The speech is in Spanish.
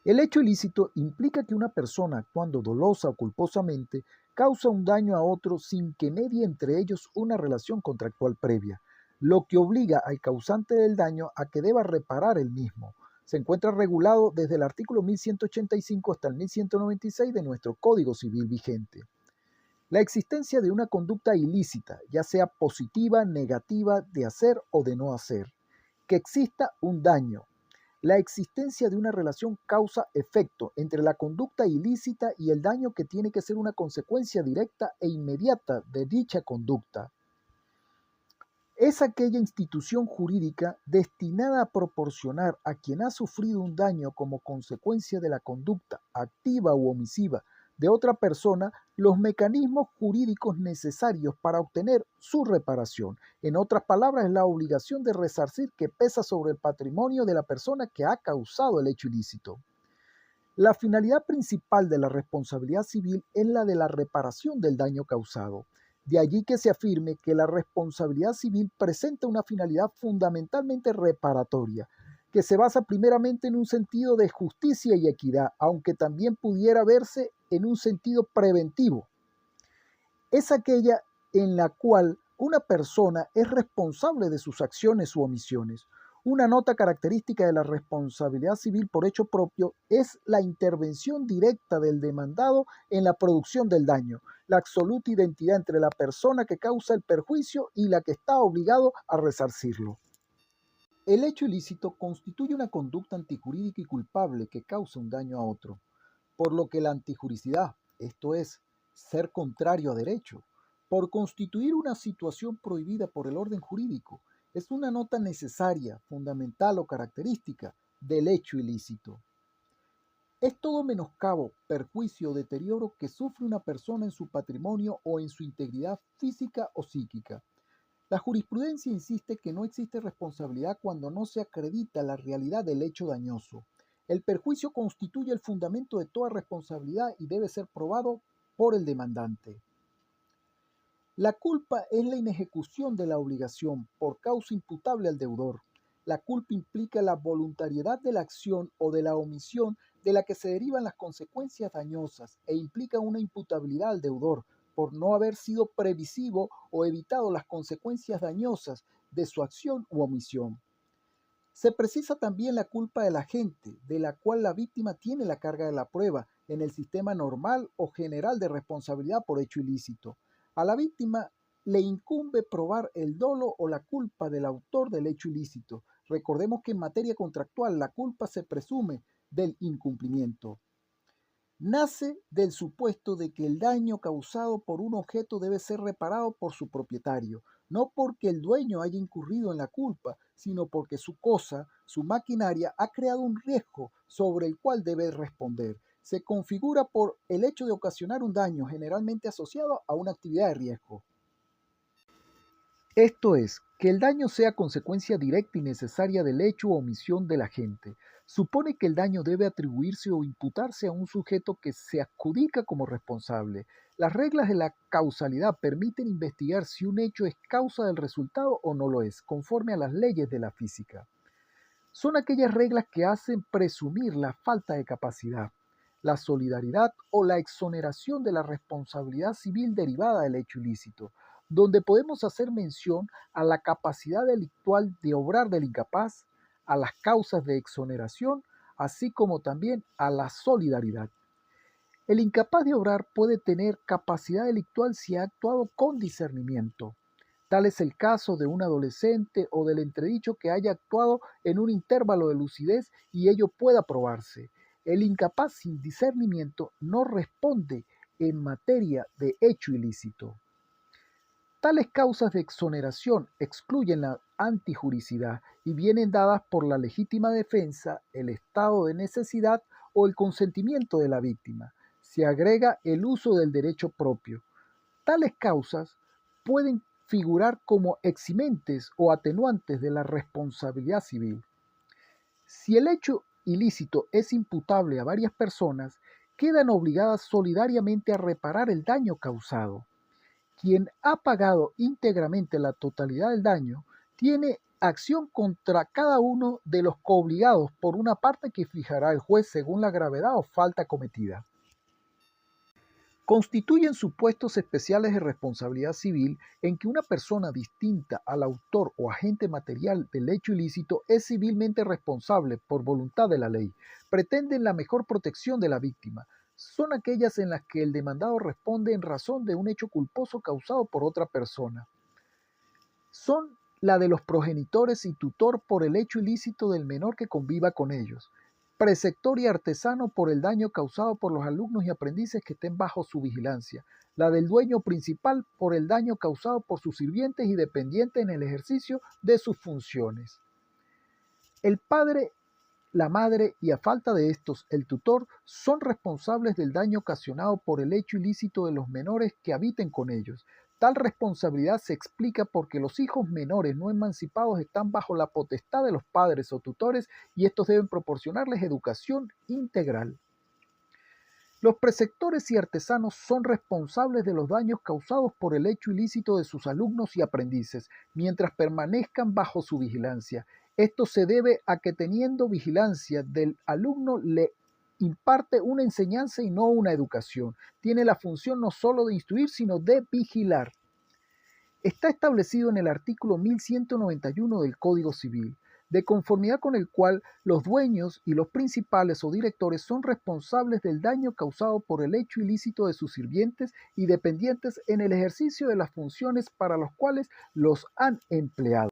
El hecho ilícito implica que una persona, actuando dolosa o culposamente, causa un daño a otro sin que medie entre ellos una relación contractual previa, lo que obliga al causante del daño a que deba reparar el mismo. Se encuentra regulado desde el artículo 1185 hasta el 1196 de nuestro Código Civil vigente. La existencia de una conducta ilícita, ya sea positiva, negativa, de hacer o de no hacer. Que exista un daño. La existencia de una relación causa-efecto entre la conducta ilícita y el daño que tiene que ser una consecuencia directa e inmediata de dicha conducta. Es aquella institución jurídica destinada a proporcionar a quien ha sufrido un daño como consecuencia de la conducta activa u omisiva de otra persona los mecanismos jurídicos necesarios para obtener su reparación. En otras palabras, es la obligación de resarcir que pesa sobre el patrimonio de la persona que ha causado el hecho ilícito. La finalidad principal de la responsabilidad civil es la de la reparación del daño causado. De allí que se afirme que la responsabilidad civil presenta una finalidad fundamentalmente reparatoria, que se basa primeramente en un sentido de justicia y equidad, aunque también pudiera verse en un sentido preventivo. Es aquella en la cual una persona es responsable de sus acciones u omisiones. Una nota característica de la responsabilidad civil por hecho propio es la intervención directa del demandado en la producción del daño, la absoluta identidad entre la persona que causa el perjuicio y la que está obligado a resarcirlo. El hecho ilícito constituye una conducta antijurídica y culpable que causa un daño a otro, por lo que la antijuricidad, esto es, ser contrario a derecho, por constituir una situación prohibida por el orden jurídico, es una nota necesaria, fundamental o característica del hecho ilícito. Es todo menoscabo, perjuicio o deterioro que sufre una persona en su patrimonio o en su integridad física o psíquica. La jurisprudencia insiste que no existe responsabilidad cuando no se acredita la realidad del hecho dañoso. El perjuicio constituye el fundamento de toda responsabilidad y debe ser probado por el demandante. La culpa es la inejecución de la obligación por causa imputable al deudor. La culpa implica la voluntariedad de la acción o de la omisión de la que se derivan las consecuencias dañosas e implica una imputabilidad al deudor por no haber sido previsivo o evitado las consecuencias dañosas de su acción u omisión. Se precisa también la culpa del agente, de la cual la víctima tiene la carga de la prueba en el sistema normal o general de responsabilidad por hecho ilícito. A la víctima le incumbe probar el dolo o la culpa del autor del hecho ilícito. Recordemos que en materia contractual la culpa se presume del incumplimiento. Nace del supuesto de que el daño causado por un objeto debe ser reparado por su propietario, no porque el dueño haya incurrido en la culpa, sino porque su cosa, su maquinaria, ha creado un riesgo sobre el cual debe responder. Se configura por el hecho de ocasionar un daño generalmente asociado a una actividad de riesgo. Esto es, que el daño sea consecuencia directa y necesaria del hecho o omisión del agente. Supone que el daño debe atribuirse o imputarse a un sujeto que se adjudica como responsable. Las reglas de la causalidad permiten investigar si un hecho es causa del resultado o no lo es, conforme a las leyes de la física. Son aquellas reglas que hacen presumir la falta de capacidad, la solidaridad o la exoneración de la responsabilidad civil derivada del hecho ilícito, donde podemos hacer mención a la capacidad delictual de obrar del incapaz, a las causas de exoneración, así como también a la solidaridad. El incapaz de obrar puede tener capacidad delictual si ha actuado con discernimiento. Tal es el caso de un adolescente o del entredicho que haya actuado en un intervalo de lucidez y ello pueda probarse. El incapaz sin discernimiento no responde en materia de hecho ilícito. Tales causas de exoneración excluyen la antijuricidad y vienen dadas por la legítima defensa, el estado de necesidad o el consentimiento de la víctima. Se agrega el uso del derecho propio. Tales causas pueden figurar como eximentes o atenuantes de la responsabilidad civil. Si el hecho ilícito es imputable a varias personas, quedan obligadas solidariamente a reparar el daño causado. Quien ha pagado íntegramente la totalidad del daño tiene acción contra cada uno de los coobligados por una parte que fijará el juez según la gravedad o falta cometida. Constituyen supuestos especiales de responsabilidad civil en que una persona distinta al autor o agente material del hecho ilícito es civilmente responsable por voluntad de la ley. Pretenden la mejor protección de la víctima. Son aquellas en las que el demandado responde en razón de un hecho culposo causado por otra persona. Son la de los progenitores y tutor por el hecho ilícito del menor que conviva con ellos, preceptor y artesano por el daño causado por los alumnos y aprendices que estén bajo su vigilancia, la del dueño principal por el daño causado por sus sirvientes y dependientes en el ejercicio de sus funciones. El padre, la madre y a falta de estos, el tutor, son responsables del daño ocasionado por el hecho ilícito de los menores que habiten con ellos. Tal responsabilidad se explica porque los hijos menores no emancipados están bajo la potestad de los padres o tutores y estos deben proporcionarles educación integral. Los preceptores y artesanos son responsables de los daños causados por el hecho ilícito de sus alumnos y aprendices, mientras permanezcan bajo su vigilancia. Esto se debe a que teniendo vigilancia del alumno le imparte una enseñanza y no una educación. Tiene la función no solo de instruir, sino de vigilar. Está establecido en el artículo 1191 del Código Civil, de conformidad con el cual los dueños y los principales o directores son responsables del daño causado por el hecho ilícito de sus sirvientes y dependientes en el ejercicio de las funciones para las cuales los han empleado.